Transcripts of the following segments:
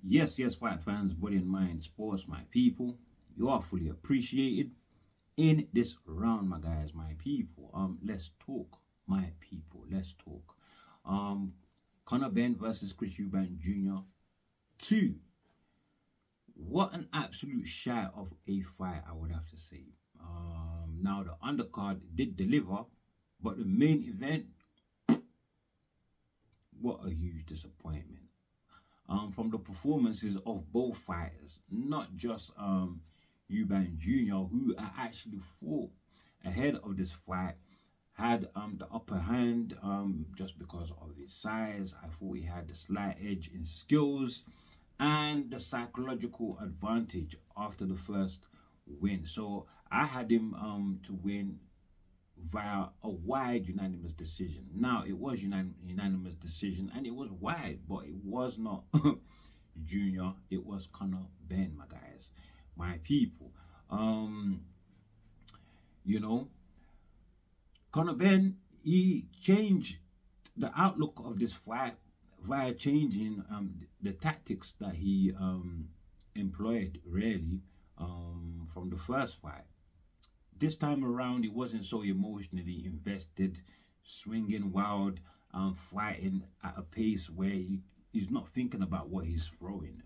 Yes, yes, fight fans, body and mind, sports, my people. You are fully appreciated in this round, my guys, my people. Let's talk, my people. Let's talk. Um, Conor Benn versus Chris Eubank Jr. Two. What an absolute shot of a fight, I would have to say. Now the undercard did deliver, but the main event, what a huge disappointment. From the performances of both fighters, not just Eubank Jr., who actually fought ahead of this fight, had the upper hand just because of his size. I thought he had the slight edge in skills and the psychological advantage after the first win. So I had him to win via a wide unanimous decision. Now it was unanimous decision and it was wide, but it was not Junior. It was Conor Benn, my guys, my people. Um, you know, Conor Benn, he changed the outlook of this fight via changing the tactics that he employed really from the first fight. This time around, he wasn't so emotionally invested, swinging wild, fighting at a pace where he's not thinking about what he's throwing.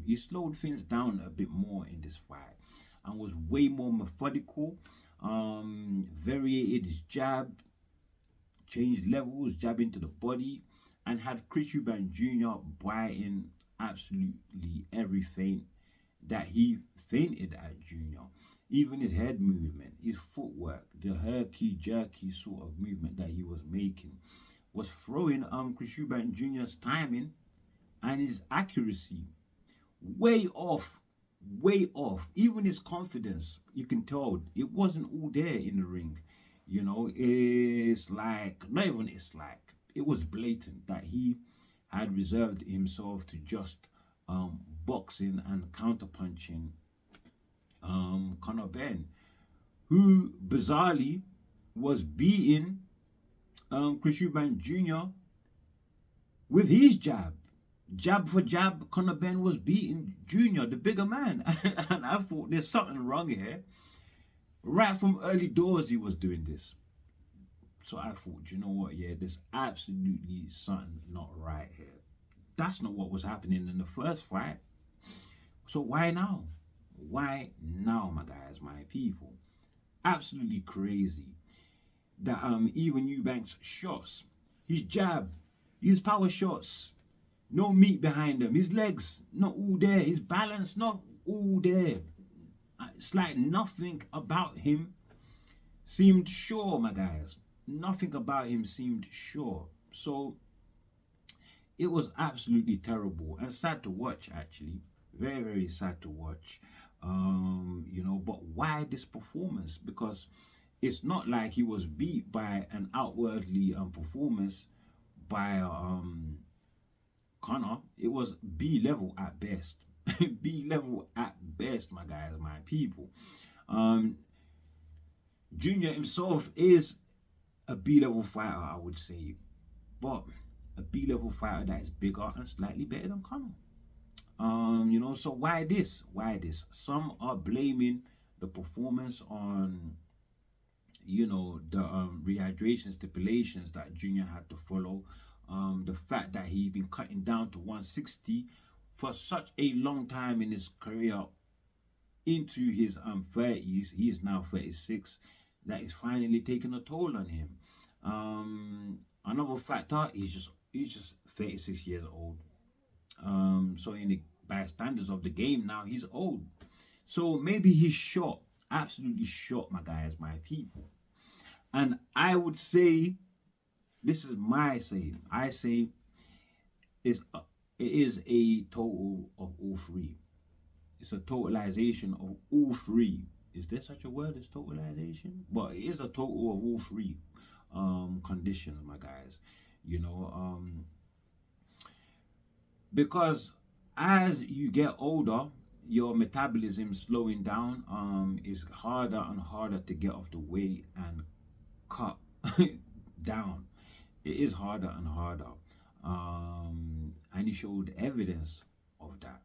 He slowed things down a bit more in this fight and was way more methodical, variated his jab, changed levels, jabbing to the body, and had Chris Eubank Jr. biting absolutely every feint that he feinted at Junior. Even his head movement, his footwork, the herky jerky sort of movement that he was making was throwing Chris Eubank Jr.'s timing and his accuracy way off, way off. Even his confidence, you can tell it wasn't all there in the ring. You know, it's like, not even it's like, it was blatant that he had reserved himself to just boxing and counterpunching Conor Benn, who bizarrely was beating Chris Eubank Jr. with his jab. Jab for jab, Conor Benn was beating Junior, the bigger man. And I thought there's something wrong here. Right from early doors, he was doing this. So I thought, you know what, yeah, there's absolutely something not right here. That's not what was happening in the first fight. So why now? Why now, my guys, my people? Absolutely crazy that even Eubank's shots, his jab, his power shots, no meat behind them, his legs not all there, his balance not all there. It's like nothing about him seemed sure, my guys. Nothing about him seemed sure. So it was absolutely terrible and sad to watch, actually. Very, very sad to watch. You know, but why this performance? Because it's not like he was beat by an outwardly performance by Connor. It was B level at best. B level at best, my guys, my people. Um, Junior himself is a B level fighter, I would say, but a B level fighter that is bigger and slightly better than Connor. You know, so why this? Why this? Some are blaming the performance on, you know, the rehydration stipulations that Junior had to follow. The fact that he been cutting down to 160 for such a long time in his career into his 30s. He is now 36. That is finally taking a toll on him. Another factor, he's just 36 years old. So in the by standards of the game now, he's old. So maybe he's short, absolutely short, my guys, my people. And I would say, this is my saying. I say it's it is a total of all three. It's a totalization of all three. Is there such a word as totalization? But it is a total of all three conditions, my guys. You know, because as you get older, your metabolism slowing down. Is harder and harder to get off the weight and cut down. It is harder and harder. And he showed evidence of that.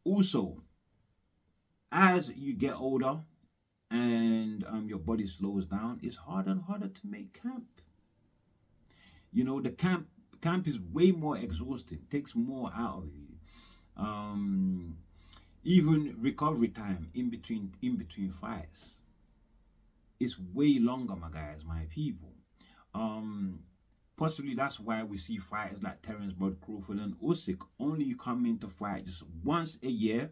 Also, as you get older and your body slows down, it's harder and harder to make camp. The camp is way more exhausting, takes more out of you. Um, Even recovery time in between fights is way longer, my guys, my people. Um, Possibly that's why we see fighters like Terence Bud Crawford and Usyk only come into fight just once a year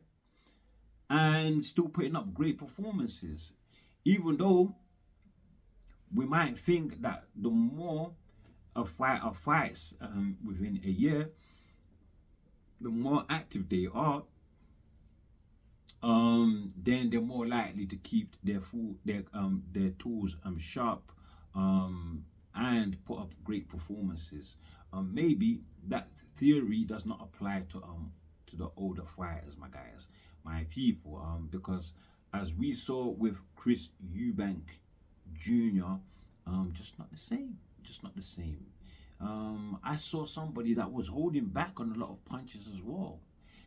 and still putting up great performances. Even though we might think that the more a fights within a year, the more active they are, then they're more likely to keep their tools sharp, um, and put up great performances. Maybe that theory does not apply to the older fighters, my guys, my people, because as we saw with Chris Eubank Jr., just not the same, just not the same. I saw somebody that was holding back on a lot of punches as well.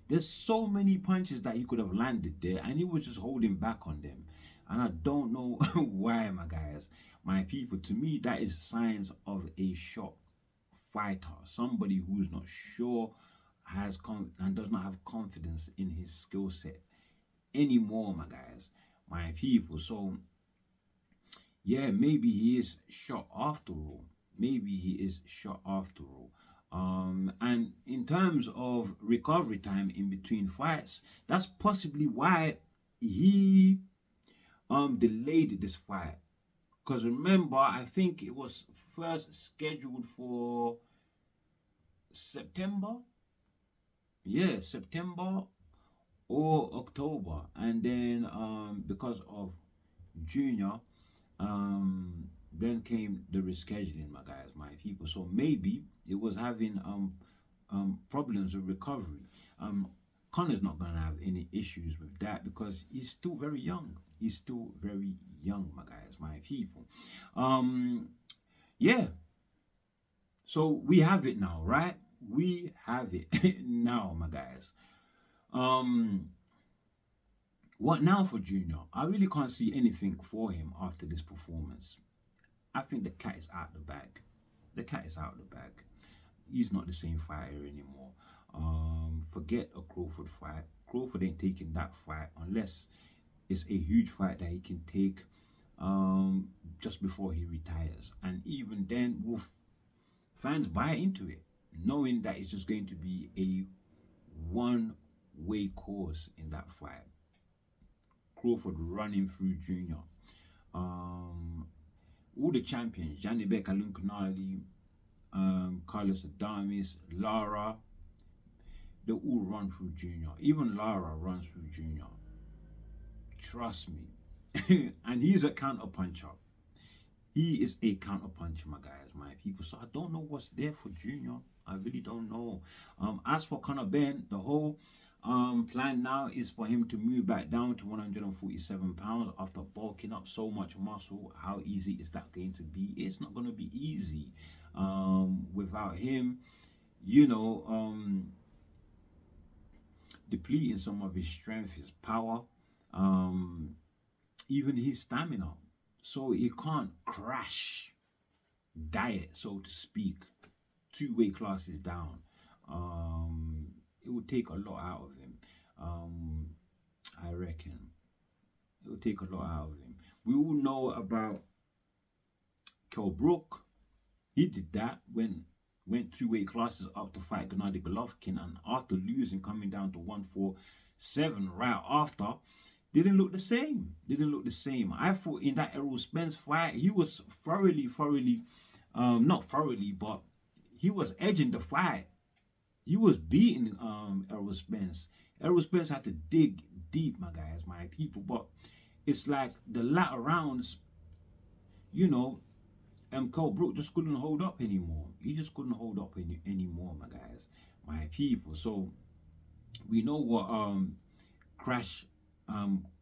There's so many punches that he could have landed there, and he was just holding back on them. And I don't know why, my guys, my people. To me, that is signs of a shot fighter, somebody who's not sure, and does not have confidence in his skill set anymore, my guys, my people. So yeah, maybe he is shot after all. Maybe he is shot after all. And in terms of recovery time in between fights, that's possibly why he delayed this fight. Because remember, I think it was first scheduled for September. Yeah, September or October, and then because of Junior, then came the rescheduling, my guys, my people. So maybe it was having problems with recovery. Connor's not gonna have any issues with that because he's still very young. He's still very young, my guys, my people. Um, yeah. So we have it now, right? We have it now, my guys. Um, what now for Junior? I really can't see anything for him after this performance. I think the cat is out the bag. The cat is out the bag. He's not the same fighter anymore. Forget a Crawford fight. Crawford ain't taking that fight unless it's a huge fight that he can take just before he retires. And even then, will fans buy into it, knowing that it's just going to be a one-way course in that fight. Crawford running through Junior. Um, all the champions, Janibek Alunkanali, Carlos Adamis, Lara, they all run through Junior. Even Lara runs through Junior. Trust me. And he's a counter puncher. He is a counter puncher, my guys, my people. So I don't know what's there for Junior. I really don't know. As for Conor Benn, the whole plan now is for him to move back down to 147 pounds after bulking up so much muscle. How easy is that going to be? It's not going to be easy. Without him, you know, depleting some of his strength, his power, even his stamina. So he can't crash diet, so to speak, 2 weight classes down. It would take a lot out of him. I reckon it would take a lot out of him. We all know about Kell Brook. He did that when went 2 weight classes up to fight Gennady Golovkin, and after losing, coming down to 147 right after, didn't look the same. Didn't look the same. I thought in that Errol Spence fight, he was thoroughly, not thoroughly, but he was edging the fight. He was beating Errol Spence. Errol Spence had to dig deep, my guys, my people. But it's like the latter rounds, you know, Cole Brook just couldn't hold up anymore. He just couldn't hold up anymore, my guys, my people. So we know what Crash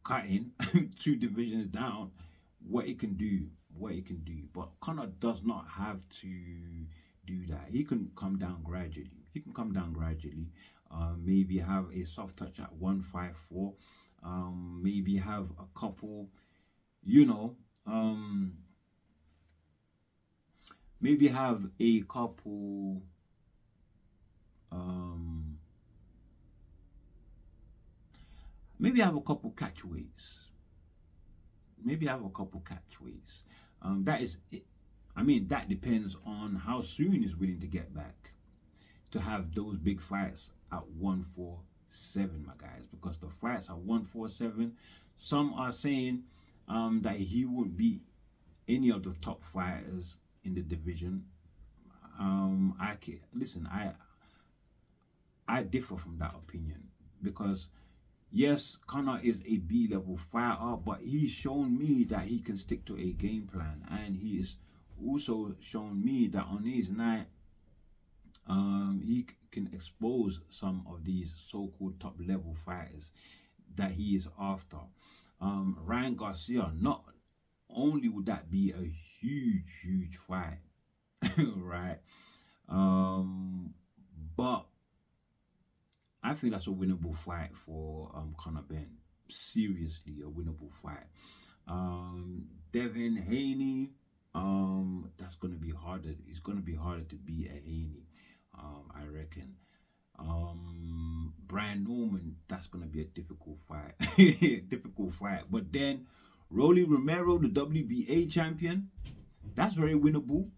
cutting 2 divisions down, what it can do, But Conor does not have to do that. He can come down gradually. He can come down gradually. Maybe have a soft touch at 154. Maybe have a couple, you know, maybe have a couple, um, maybe have a couple catchways. Maybe have a couple catchways. That is, I mean, that depends on how soon he's willing to get back to have those big fights at 147, my guys. Because the fights at 147, some are saying that he won't beat any of the top fighters in the division. I can, listen. I differ from that opinion because yes, Connor is a B level fighter, but he's shown me that he can stick to a game plan, and he is also shown me that on his night, he can expose some of these so-called top level fighters that he is after. Ryan Garcia, not only would that be a huge fight, right? But I think that's a winnable fight for Conor Benn. Seriously, a winnable fight. Devin Haney, that's gonna be harder. It's gonna be harder to beat a Haney, I reckon. Brian Norman, that's gonna be a difficult fight. Difficult fight. But then Rolly Romero, the WBA champion, that's very winnable.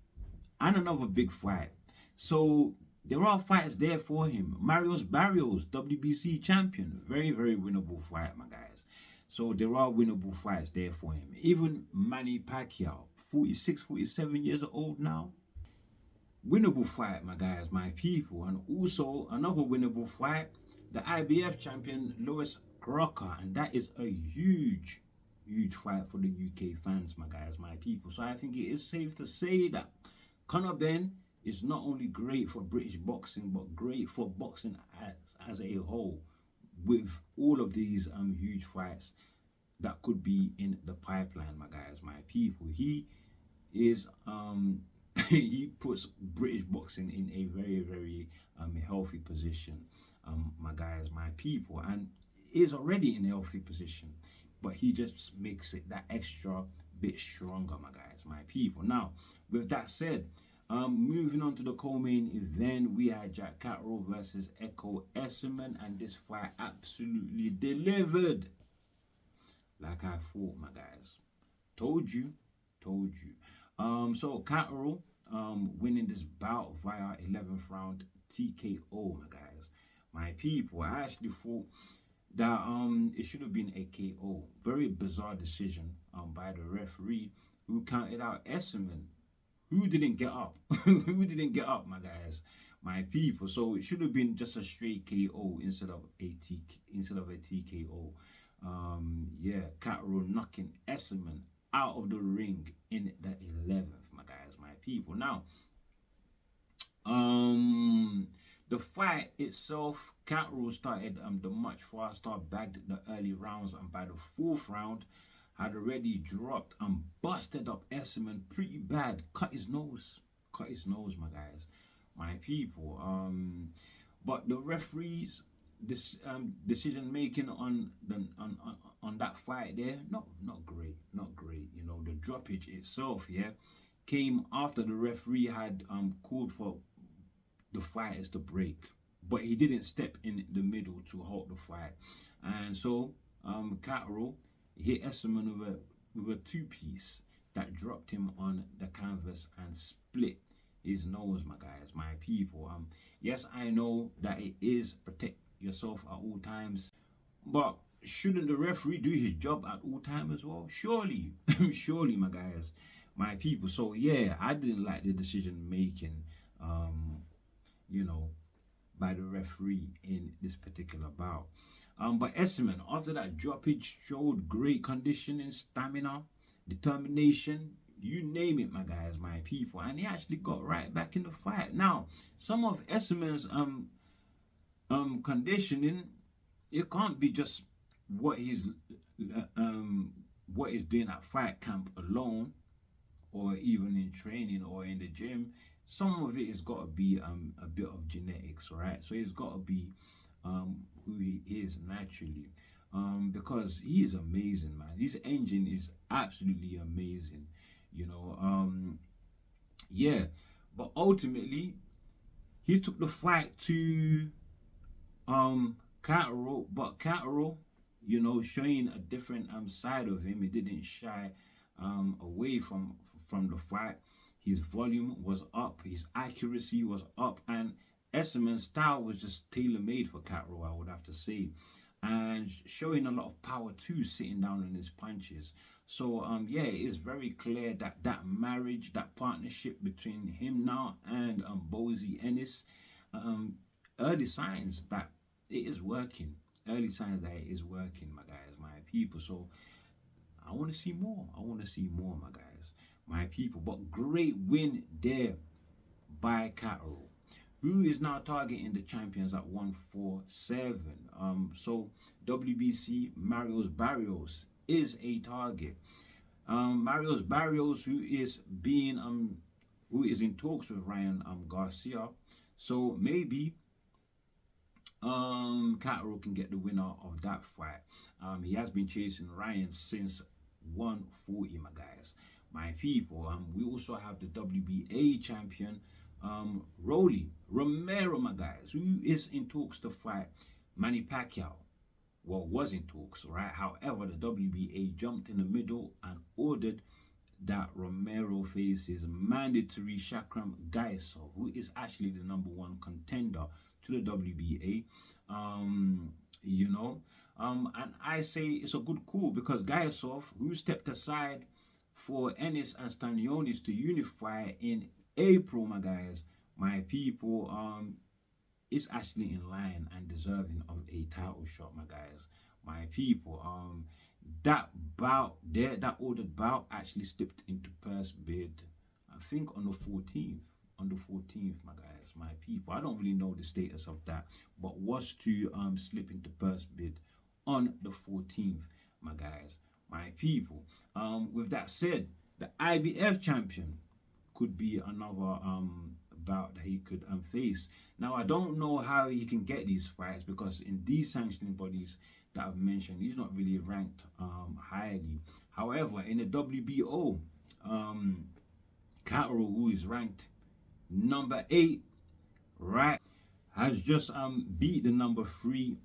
And another big fight. So there are fights there for him. Marius Barrios, WBC champion, very winnable fight, my guys. So there are winnable fights there for him. Even Manny Pacquiao, 46, 47 years old now. Winnable fight, my guys, my people. And also another winnable fight, the IBF champion Lewis Crocker, and that is a huge fight for the UK fans, my guys, my people. So I think it is safe to say that Conor Benn is not only great for British boxing, but great for boxing as a whole, with all of these huge fights that could be in the pipeline, my guys, my people. He is he puts British boxing in a very healthy position, my guys, my people, and is already in a healthy position, but he just makes it that extra bit stronger, my guys, my people. Now, with that said, moving on to the co-main event, we had Jack Catterall versus Echo Esserman, and this fight absolutely delivered. Like I thought, my guys. Told you. So Catterall winning this bout via 11th round TKO, my guys, my people. I actually thought that it should have been a KO. Very bizarre decision by the referee, who counted out Esserman, who didn't get up. Who didn't get up, my guys, my people. So it should have been just a straight KO instead of a TKO. Yeah, Catterall knocking Esserman out of the ring in the 11th, my guys, my people. Now, the fight itself, Catterall started the much faster, bagged the early rounds, and by the 4th round had already dropped and busted up Esserman pretty bad. Cut his nose, my guys, my people. But the referees, this decision making on that fight there, not great. You know, the droppage itself, yeah, came after the referee had called for the fighters to break, but he didn't step in the middle to halt the fight, and so Catterall hit Esserman with a 2-piece that dropped him on the canvas and split his nose, my guys, my people. Yes, I know that it is protect yourself at all times, but shouldn't the referee do his job at all time as well? Surely, surely, my guys, my people. So yeah, I didn't like the decision making, you know, by the referee in this particular bout. But Esserman, after that droppage, showed great conditioning, stamina, determination, you name it, my guys, my people, and he actually got right back in the fight. Now, some of Esserman's conditioning, it can't be just what he's doing at fight camp alone, or even in training or in the gym. some of it has got to be a bit of genetics, right? So it's got to be who he is naturally, because he is amazing, man. His engine is absolutely amazing, you know. Yeah, but ultimately he took the fight to Catterall, but Catterall, you know, showing a different side of him. He didn't shy away from the fight. His volume was up, his accuracy was up, and Esserman's style was just tailor made for Catterall, I would have to say, and showing a lot of power too, sitting down on his punches. So yeah, it is very clear that that marriage, that partnership between him now and Bozy Ennis, um, early signs that it is working. Early signs that it is working, my guys, my people. So I want to see more. I want to see more, my guys, my people. But great win there by Catterall, who is now targeting the champions at 147. So WBC Marios Barrios is a target. Marios Barrios, who is in talks with Ryan Garcia. So maybe Catterall can get the winner of that fight. He has been chasing Ryan since 140, my guys, my people. We also have the WBA champion, Rolly Romero, my guys, who is in talks to fight Manny Pacquiao. Well, was in talks, right? However, the WBA jumped in the middle and ordered that Romero faces mandatory Shakram Gaisov, who is actually the #1 contender to the WBA. You know, and I say it's a good call because Gaisov, who stepped aside for Ennis and Stanionis to unify in April, my guys, my people, is actually in line and deserving of a title shot, my guys, my people. That bout there, that ordered bout, actually slipped into first bid, I think on the 14th. On the 14th, my guys, my people. I don't really know the status of that, but was to slip into first bid on the 14th, my guys, my people. With that said, the IBF champion could be another bout that he could face. Now, I don't know how he can get these fights because in these sanctioning bodies that I've mentioned, he's not really ranked highly. However, in the WBO, Catterall, who is ranked #8, right, has just beat the #3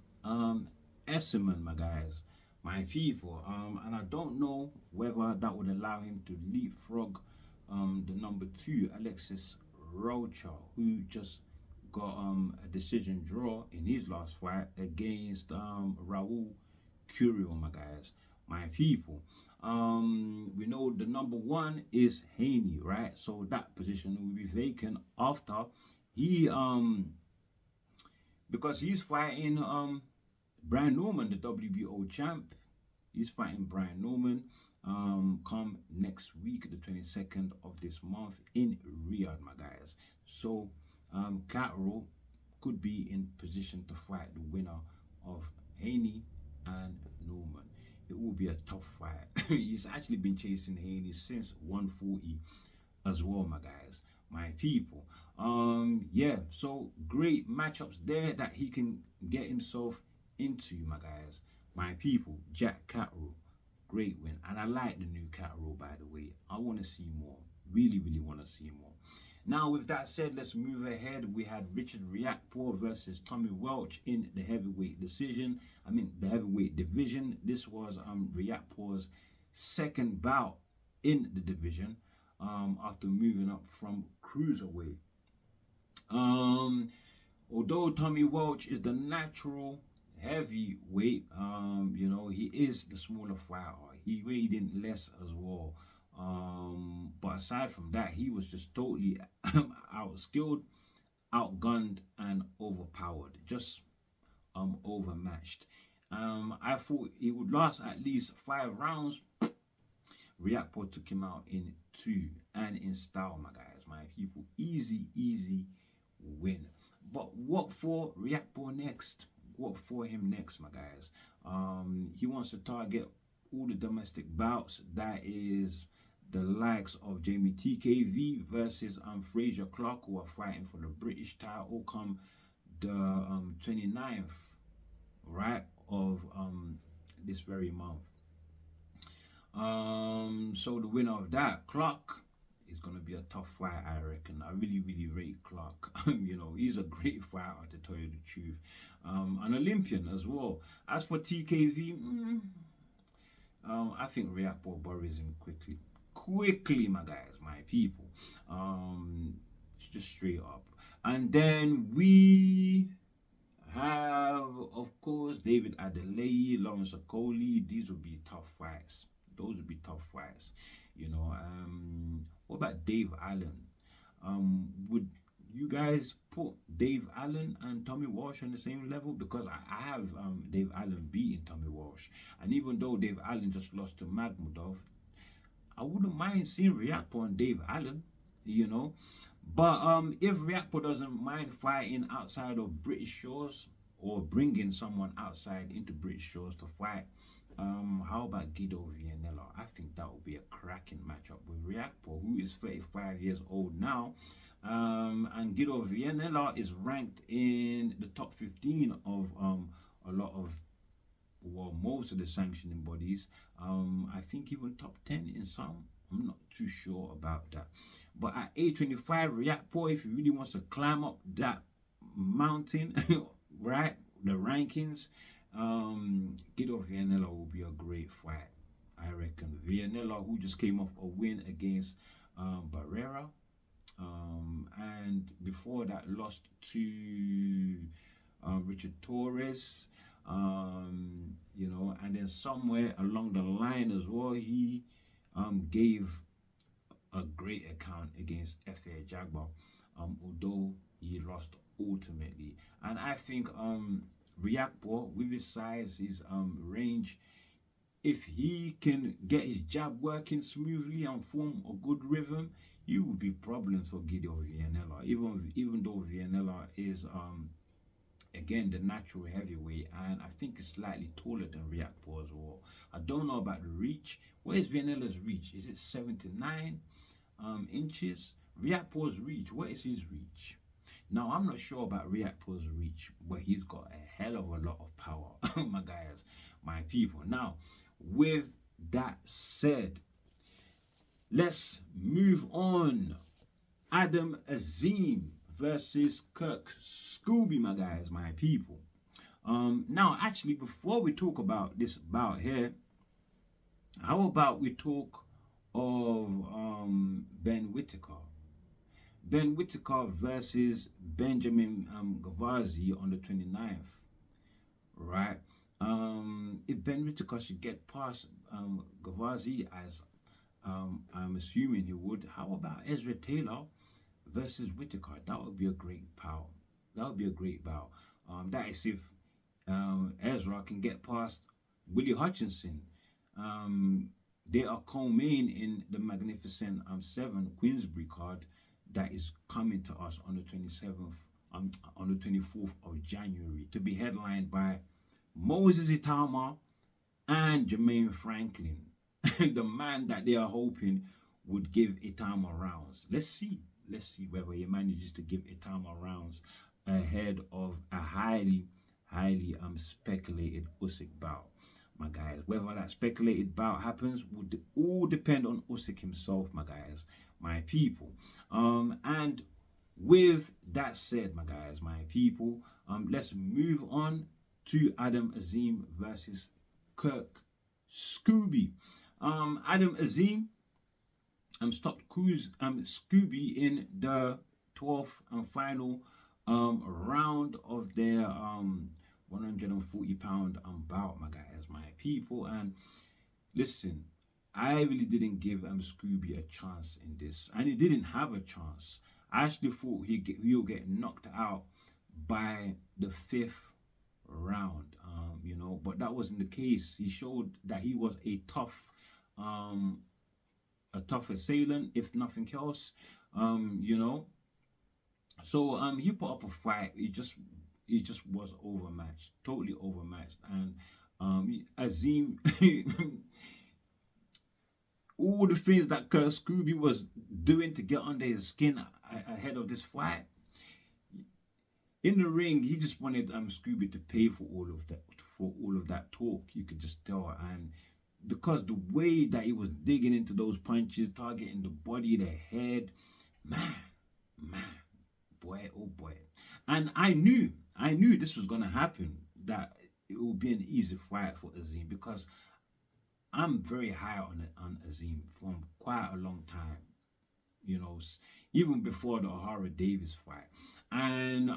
Esserman, my guys, my people. And I don't know whether that would allow him to leapfrog the #2 Alexis Rocha, who just got a decision draw in his last fight against Raul Curio, my guys, my people. We know the #1 is Haney, right? So that position will be vacant after he because he's fighting Brian Norman, the WBO champ. He's fighting Brian Norman come next week, the 22nd of this month in Riyadh, my guys. So Catterall could be in position to fight the winner of Haney and Norman. It will be a tough fight. He's actually been chasing Haney since 140 as well, my guys, my people. Yeah, so great matchups there that he can get himself into, my guys, my people. Jack Catterall, great win, and I like the new Catterall, by the way. I want to see more, really want to see more. Now, with that said, let's move ahead. We had Richard Riakporhe versus Tommy Welch in the heavyweight the heavyweight division. This was Riakporhe's second bout in the division after moving up from cruiserweight. Although Tommy Welch is the natural heavyweight, you know, he is the smaller fighter. He weighed in less as well. But aside from that, he was just totally outskilled, outgunned, and overpowered, just overmatched. I thought he would last at least 5 rounds. Riakporhe took him out in 2 and in style, my guys, my people. Easy win. But what for Riakporhe next? What for him next, my guys? He wants to target all the domestic bouts. That is the likes of Jamie TKV versus Fraser Clark, who are fighting for the British title come the 29th, right, of this very month. So the winner of that, Clark, is gonna be a tough fight, I reckon. I really, really rate Clark. You know, he's a great fighter, to tell you the truth. An Olympian as well. As for TKV, I think Riakpo buries him quickly. Quickly, my guys, my people. It's just straight up. And then we have, of course, David Adeleye, Lawrence Okoli. These would be tough fights. Those would be tough fights. You know, what about Dave Allen? Would you guys put Dave Allen and Tommy Walsh on the same level? Because I have Dave Allen beating Tommy Walsh. And even though Dave Allen just lost to Magmudov, I wouldn't mind seeing Riakpo and Dave Allen, you know. But if Riakpo doesn't mind fighting outside of British shores, or bringing someone outside into British shores to fight, how about Guido Vianello? I think that would be a cracking matchup with Riakpo, who is 35 years old now. And Guido Vianello is ranked in the top 15 of a lot of, well, most of the sanctioning bodies. I think even top 10 in some. I'm not too sure about that. But at age 25, Riakpo, if he really wants to climb up that mountain, right, the rankings, Guido Vianello will be a great fight, I reckon. Vianello, who just came off a win against Barrera, and before that lost to Richard Torres, you know, and then somewhere along the line as well, he gave a great account against F.A. Jagba, although he lost ultimately. And I think Riakpo, with his size, his range, if he can get his jab working smoothly and form a good rhythm, he will be problems for Guido Vianello. Even though Vianello is again the natural heavyweight, and I think is slightly taller than Riakpo as well. I don't know about the reach. What is Vianello's reach? Is it 79 inches? Riakpo's reach, what is his reach? Now, I'm not sure about Riakpo's reach, but he's got a hell of a lot of power, my guys, my people. Now, with that said, let's move on. Adam Azim versus Kirk Scooby, my guys, my people. Now, actually, before we talk about this bout here, how about we talk of Ben Whittaker? Ben Whittaker versus Benjamin Gavazi on the 29th, right? If Ben Whittaker should get past Gavazi, as I'm assuming he would, how about Ezra Taylor versus Whittaker? That would be a great bout. That would be a great bout. That is if Ezra can get past Willie Hutchinson. They are co-main in the Magnificent 7 Queensbury card that is coming to us on the 27th, on the 24th of January, to be headlined by Moses Itama and Jermaine Franklin, the man that they are hoping would give Itama rounds. Let's see whether he manages to give Itama rounds ahead of a highly speculated Usyk bout, my guys. Whether that speculated bout happens would all depend on Usyk himself, my guys, my people. And with that said, my guys, my people, let's move on to Adam Azim versus Kirk Scooby. Adam Azim stopped Scooby in the 12th and final round of their 140-pound bout, my guys, my people. And listen, I really didn't give Scooby a chance in this, and he didn't have a chance. I actually thought he'll get knocked out by the 5th round, you know, but that wasn't the case. He showed that he was a tough assailant, if nothing else, you know. So he put up a fight. He just was overmatched, totally overmatched. And Azim all the things that Kurt Scooby was doing to get under his skin ahead of this fight. In the ring, he just wanted Scooby to pay for all of that talk. You could just tell, and because the way that he was digging into those punches, targeting the body, the head, man, man, boy, oh boy. And I knew this was gonna happen. That it would be an easy fight for Azim because I'm very high on Azim from quite a long time. You know, even before the O'Hara Davis fight. And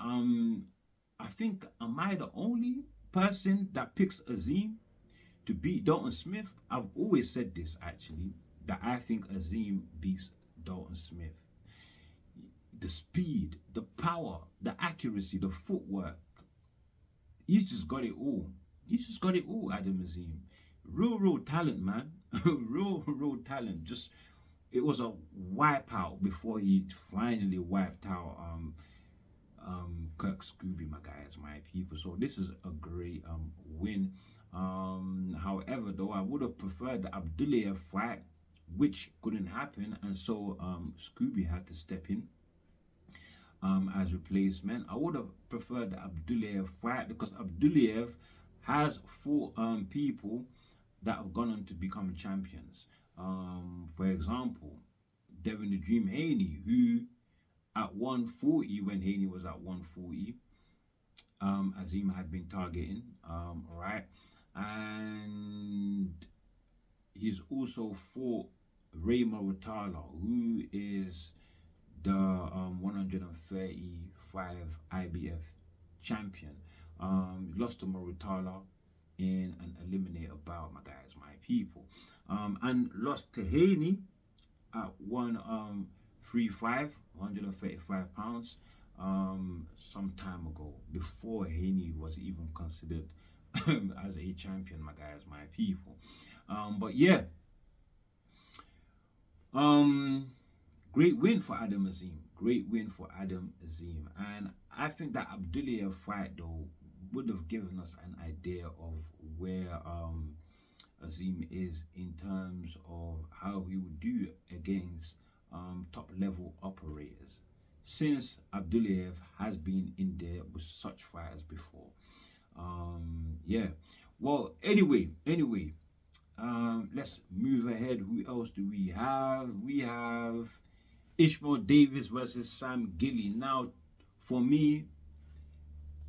I think, am I the only person that picks Azim to beat Dalton Smith? I've always said this actually, that I think Azim beats Dalton Smith. The speed, the power, the accuracy, the footwork. He's just got it all. He's just got it all, Adam Azim. Real talent, man. real talent. Just it was a wipeout before he finally wiped out Kirk Scooby, my guys, my people. So this is a great win. However, though, I would have preferred the Abdulayev fight, which couldn't happen, and so Scooby had to step in as replacement. I would have preferred the Abdulayev fight because Abdulayev has fought people that have gone on to become champions. For example, Devin the Dream Haney, who at 140, when Haney was at 140, Azim had been targeting, right? And he's also fought Ray Maritala, who is the 135 IBF champion. Lost to Maritala in an eliminator bout, my guys, my people. And lost to Haney at 135, 135 pounds, some time ago, before Haney was even considered as a champion, my guys, my people. But yeah, great win for Adam Azim. Great win for Adam Azim. And I think that Abdulayev fight, though, would have given us an idea of where Azim is in terms of how he would do against top level operators, since Abdulayev has been in there with such fighters before. Yeah. Well, anyway, let's move ahead. Who else do we have? We have Ishmael Davis versus Sam Gilly. Now, for me,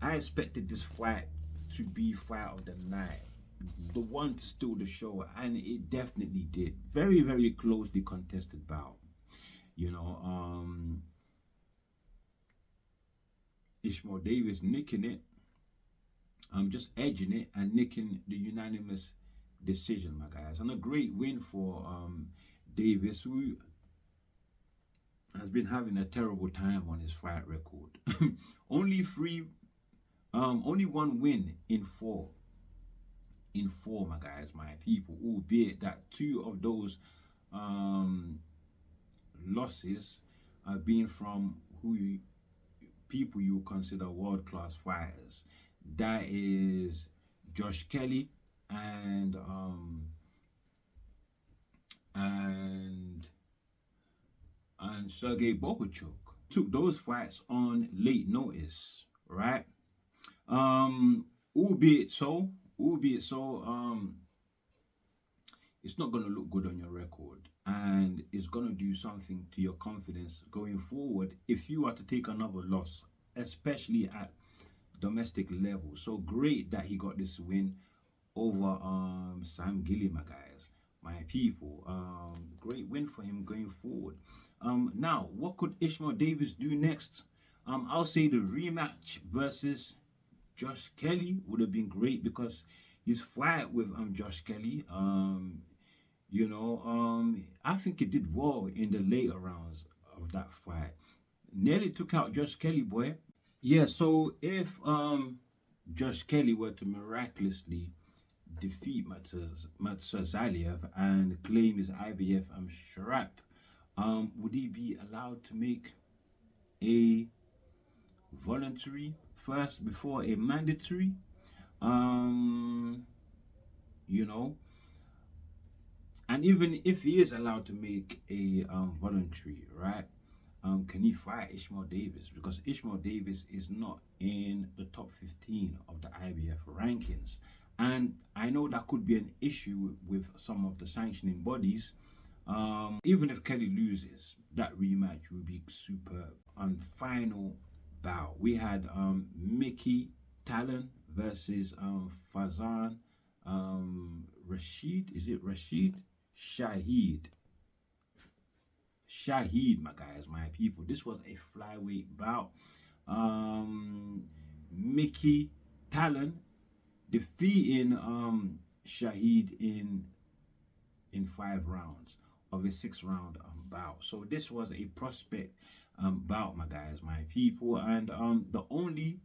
I expected this fight to be fight of the night, the one to steal the show, and it definitely did. Very closely contested bout. You know, Ishmael Davis nicking it, just edging it and nicking the unanimous decision, my guys. And a great win for Davis, who has been having a terrible time on his fight record. only one win in four. My guys, my people, albeit that two of those losses have been from people you consider world-class fighters. That is Josh Kelly and Sergey Boguchuk. Took those fights on late notice, right? Albeit so, it's not going to look good on your record, and it's going to do something to your confidence going forward if you are to take another loss, especially at domestic level. So great that he got this win over Sam Gilly, my guys, my people. Great win for him going forward. Now, what could Ishmael Davis do next? I'll say the rematch versus Josh Kelly would have been great, because his fight with Josh Kelly, I think he did well in the later rounds of that fight. Nearly took out Josh Kelly, boy. Yeah, so if Josh Kelly were to miraculously defeat Matsazaliev and claim his IBF strap, would he be allowed to make a voluntary first before a mandatory? And even if he is allowed to make a voluntary, right? Can he fight Ishmael Davis? Because Ishmael Davis is not in the top 15 of the IBF rankings. And I know that could be an issue with some of the sanctioning bodies. Even if Kelly loses, that rematch will be superb. On final bout, we had Mickey Talon versus Fazan Rashid. Is it Rashid? Shahid. Shahid, my guys, my people. This was a flyweight bout. Um, Mickey Talon defeating Shahid in 5 rounds of a 6 round bout. So this was a prospect bout, my guys, my people, and the only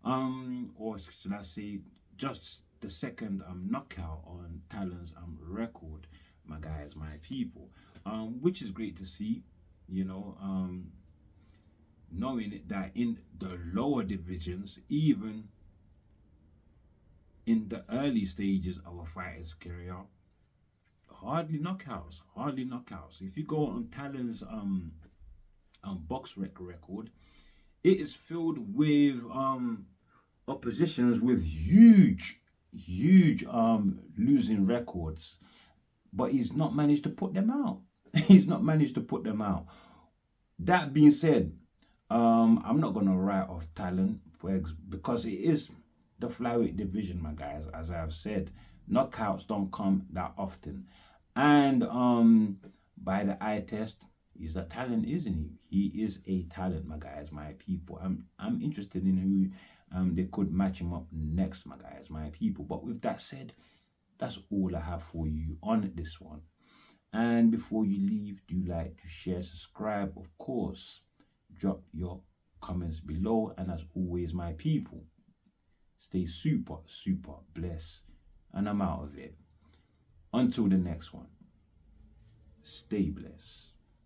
or should I say, just the second knockout on Talon's record, my guys, my people, which is great to see. You know, knowing that in the lower divisions, even in the early stages of a fighter's career, hardly knockouts, hardly knockouts. If you go on Talon's box record, it is filled with oppositions with huge losing records, but he's not managed to put them out. He's not managed to put them out. That being said, I'm not gonna write off Talon because it is the flyweight division, my guys. As I have said, knockouts don't come that often, and by the eye test, he's a talent, isn't he? He is a talent, my guys, my people. I'm interested in who they could match him up next, my guys, my people. But with that said, that's all I have for you on this one. And before you leave, do like to share, subscribe, of course. Drop your comments below, and as always, my people, stay super blessed, and I'm out of it. Until the next one, stay blessed.